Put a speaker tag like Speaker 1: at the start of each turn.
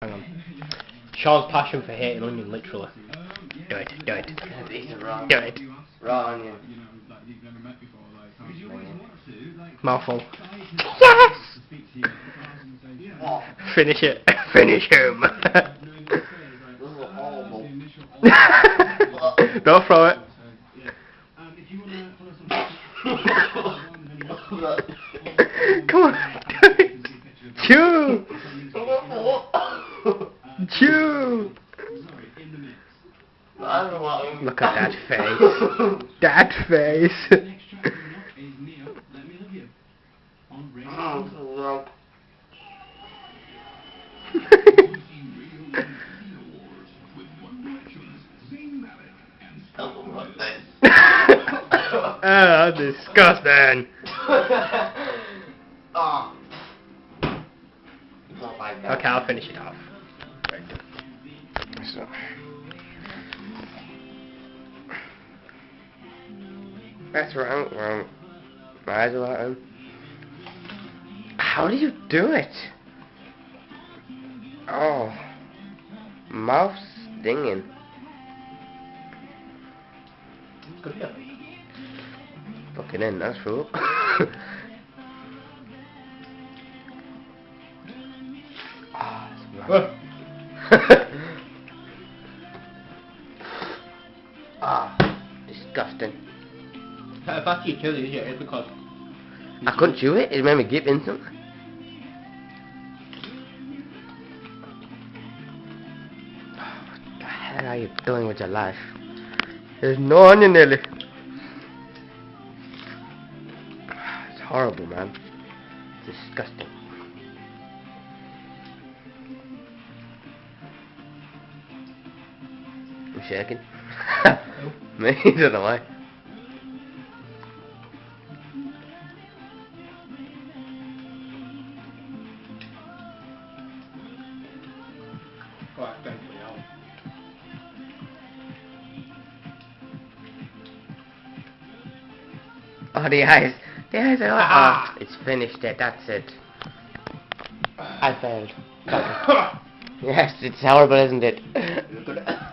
Speaker 1: Hang on. Shaw's passion for hating onion, literally. Do it, do it.
Speaker 2: These are raw.
Speaker 1: Do it.
Speaker 2: Raw onion.
Speaker 1: Mouthful. Yes!
Speaker 2: Oh,
Speaker 1: Finish it. Finish him.
Speaker 2: this is horrible.
Speaker 1: Don't throw it. Come on. Do it. Chew. Chew. Look at that face. That face. Oh, that's disgusting.
Speaker 2: Oh.
Speaker 1: Okay, I'll finish it off. So. That's wrong. My eyes are open. How do you do it? Oh. Mouth stinging. Good enough. Fucking in, that's cool. Disgusting.
Speaker 3: If that's your chili, it's because
Speaker 1: I couldn't chew it, it made me gip instantly. What the hell are you doing with your life? There's no onion nearly. It's horrible, man. It's disgusting. I'm shaking. Me? I don't know why. Oh, the eyes. The eyes are like, oh, it's finished it, that's it. I failed. Yes, it's horrible, isn't it?